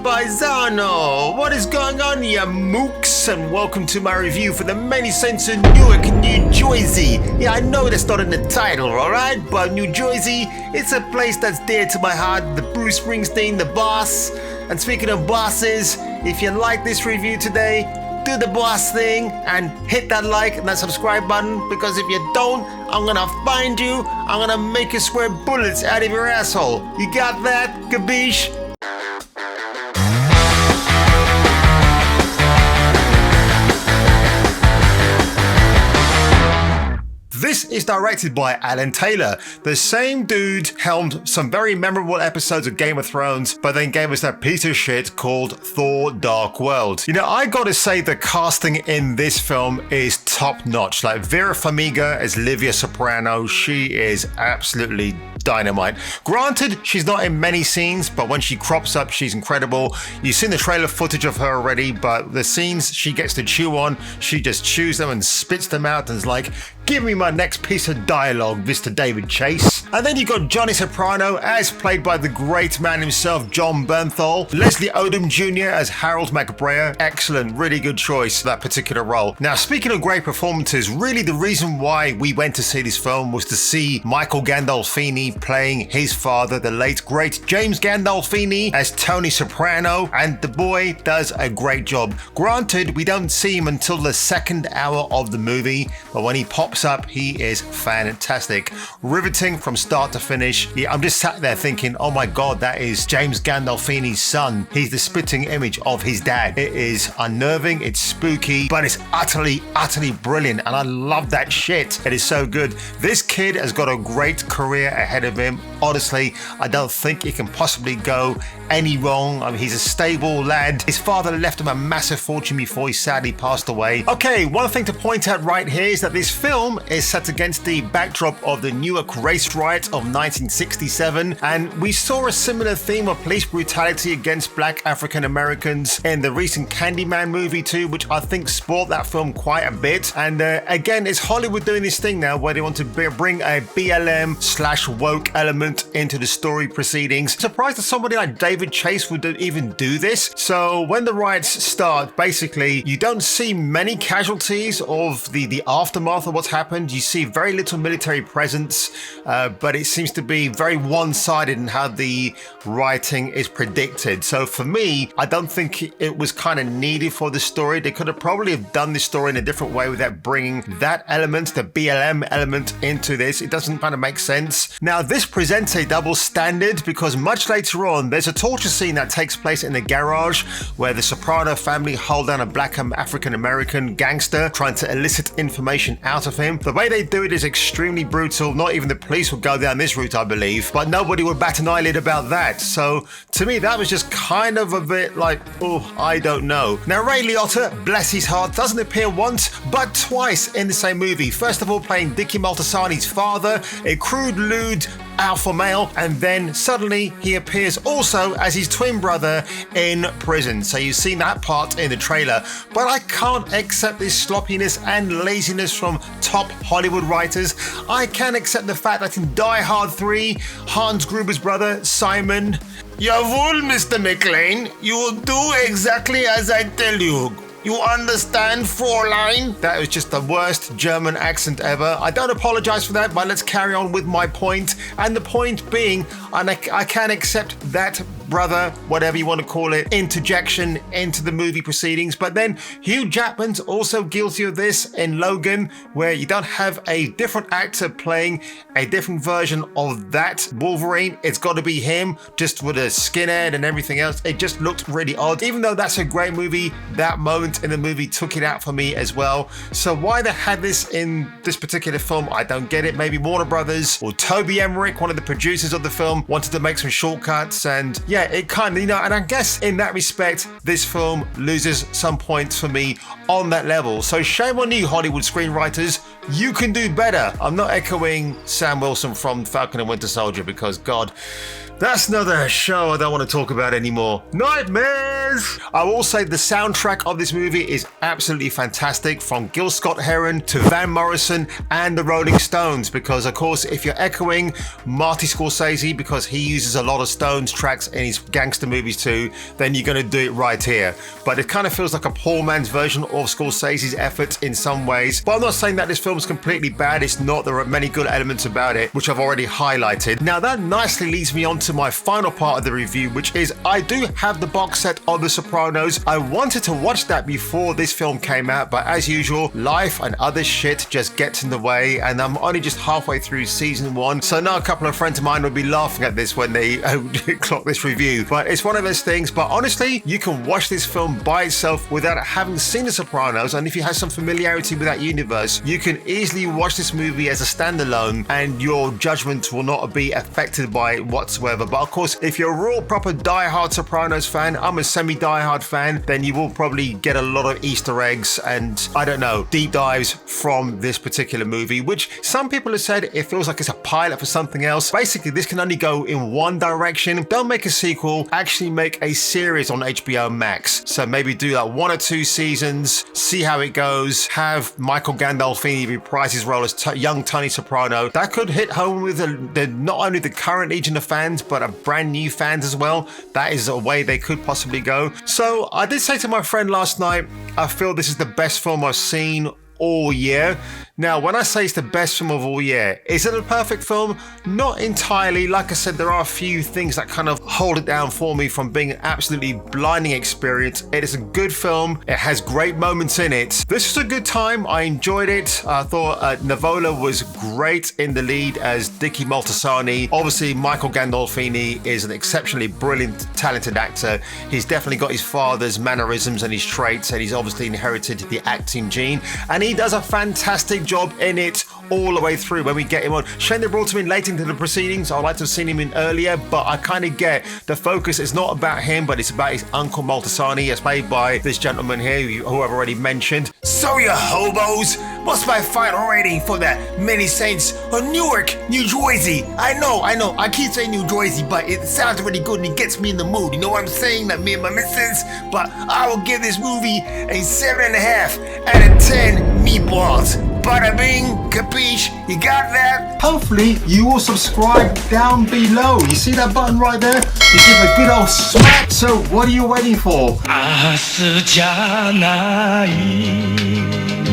Paisano! What is going on, ya mooks? And welcome to my review for the Many Saints of Newark, New Jersey. Yeah, I know that's not in the title, alright? But New Jersey, it's a place that's dear to my heart. The Bruce Springsteen, the boss. And speaking of bosses, if you like this review today, do the boss thing and hit that like and that subscribe button, because if you don't, I'm gonna find you. I'm gonna make you swear bullets out of your asshole. You got that? Kabish? This is directed by Alan Taylor. The same dude helmed some very memorable episodes of Game of Thrones, but then gave us that piece of shit called Thor Dark World. You know, I gotta say the casting in this film is top notch. Like Vera Farmiga as Livia Soprano, she is absolutely dynamite. Granted, she's not in many scenes, but when she crops up, she's incredible. You've seen the trailer footage of her already, but the scenes she gets to chew on, she just chews them and spits them out and is like, give me my next piece of dialogue, Mr. David Chase. And then you got Johnny Soprano, as played by the great man himself, John Bernthal. Leslie Odom Jr. as Harold McBrayer. Excellent, really good choice for that particular role. Now, speaking of great performances, really the reason why we went to see this film was to see Michael Gandolfini playing his father, the late great James Gandolfini, as Tony Soprano, and the boy does a great job. Granted, we don't see him until the second hour of the movie, but when he pops up, he is fantastic. Riveting from start to finish. Yeah, I'm just sat there thinking, oh my god, that is James Gandolfini's son. He's the spitting image of his dad. It is unnerving, it's spooky, but it's utterly brilliant, and I love that shit. It is so good. This kid has got a great career ahead of him. Honestly, I don't think he can possibly go any wrong. I mean, he's a stable lad. His father left him a massive fortune before he sadly passed away. Okay, one thing to point out right here is that this film is set against the backdrop of the Newark race riot of 1967, and we saw a similar theme of police brutality against black African Americans in the recent Candyman movie too, which I think spoiled that film quite a bit. And again, it's Hollywood doing this thing now where they want to bring a BLM/woke element into the story proceedings. Surprised that somebody like David Chase would even do this. So when the riots start, basically you don't see many casualties of the aftermath of what's happened. You see very little military presence, but it seems to be very one-sided in how the rioting is predicted. So for me, I don't think it was kind of needed for the story. They could have probably have done this story in a different way without bringing that element, the BLM element, into this. It doesn't kind of make sense. Now, this presents a double standard because much later on, there's a torture scene that takes place in the garage where the Soprano family hold down a black African-American gangster trying to elicit information out of him. The way they do it is extremely brutal. Not even the police would go down this route, I believe, but nobody would bat an eyelid about that. So to me, that was just kind of a bit like, oh, I don't know. Now, Ray Liotta, bless his heart, doesn't appear once, but twice in the same movie. First of all, playing Dickie Moltisanti's father, a crude, lewd alpha male, and then suddenly he appears also as his twin brother in prison. So you've seen that part in the trailer, but I can't accept this sloppiness and laziness from top Hollywood writers. I can accept the fact that in Die Hard 3, Hans Gruber's brother, Simon, "Jawohl, Mr. McLean, you will do exactly as I tell you. You understand, Fräulein?" That was just the worst German accent ever. I don't apologize for that, but let's carry on with my point. And the point being, I can accept that brother, whatever you want to call it, interjection into the movie proceedings. But then Hugh Jackman's also guilty of this in Logan, where you don't have a different actor playing a different version of that Wolverine. It's got to be him, just with a skinhead and everything else. It just looked really odd. Even though that's a great movie, that moment in the movie took it out for me as well. So why they had this in this particular film, I don't get it. Maybe Warner Brothers or Toby Emmerich, one of the producers of the film, wanted to make some shortcuts, and yeah, it kind of, and I guess in that respect, this film loses some points for me on that level. So shame on you, Hollywood screenwriters. you can do better. I'm not echoing Sam Wilson from Falcon and Winter Soldier because, God, that's another show I don't want to talk about anymore. Nightmares! I will say the soundtrack of this movie is absolutely fantastic, from Gil Scott-Heron to Van Morrison and the Rolling Stones, because of course if you're echoing Marty Scorsese, because he uses a lot of Stones tracks in his gangster movies too, then you're going to do it right here. But it kind of feels like a poor man's version of Scorsese's efforts in some ways. But I'm not saying that this film's completely bad. It's not. There are many good elements about it, which I've already highlighted. Now that nicely leads me on to my final part of the review, which is I do have the box set of The Sopranos. I wanted to watch that before this film came out, but as usual, life and other shit just gets in the way, and I'm only just halfway through season 1, so now a couple of friends of mine will be laughing at this when they clock this review. But it's one of those things. But honestly, you can watch this film by itself without having seen The Sopranos, and if you have some familiarity with that universe, you can easily watch this movie as a standalone and your judgment will not be affected by it whatsoever. But of course, if you're a real proper die-hard Sopranos fan, I'm a semi-die-hard fan, then you will probably get a lot of Easter eggs and, I don't know, deep dives from this particular movie, which some people have said it feels like it's a pilot for something else. Basically, this can only go in one direction. Don't make a sequel, actually make a series on HBO Max. So maybe do like 1 or 2 seasons, see how it goes, have Michael Gandolfini reprise his role as young Tony Soprano. That could hit home with not only the current legion of fans, but a brand new fans as well. That is a way they could possibly go. So I did say to my friend last night, I feel this is the best film I've seen all year. Now, when I say it's the best film of all year, is it a perfect film? Not entirely. Like I said, there are a few things that kind of hold it down for me from being an absolutely blinding experience. It is a good film. It has great moments in it. This was a good time. I enjoyed it. I thought Nivola was great in the lead as Dickie Moltisanti. Obviously, Michael Gandolfini is an exceptionally brilliant, talented actor. He's definitely got his father's mannerisms and his traits, and he's obviously inherited the acting gene. And he does a fantastic job in it all the way through when we get him on. Shane they brought him in late into the proceedings. I'd like to have seen him in earlier, but I kind of get the focus is not about him, but it's about his uncle Moltisanti, as played by this gentleman here, who I've already mentioned. So you hobos, what's my final rating for that Many Saints of Newark, New Jersey? I know, I keep saying New Jersey, but it sounds really good and it gets me in the mood. You know what I'm saying? Like me and my missus. But I will give this movie a 7.5 out of 10 meatballs. Bada bing, capiche, you got that? Hopefully you will subscribe down below. You see that button right there? You give a good old smack. So what are you waiting for? 明日じゃない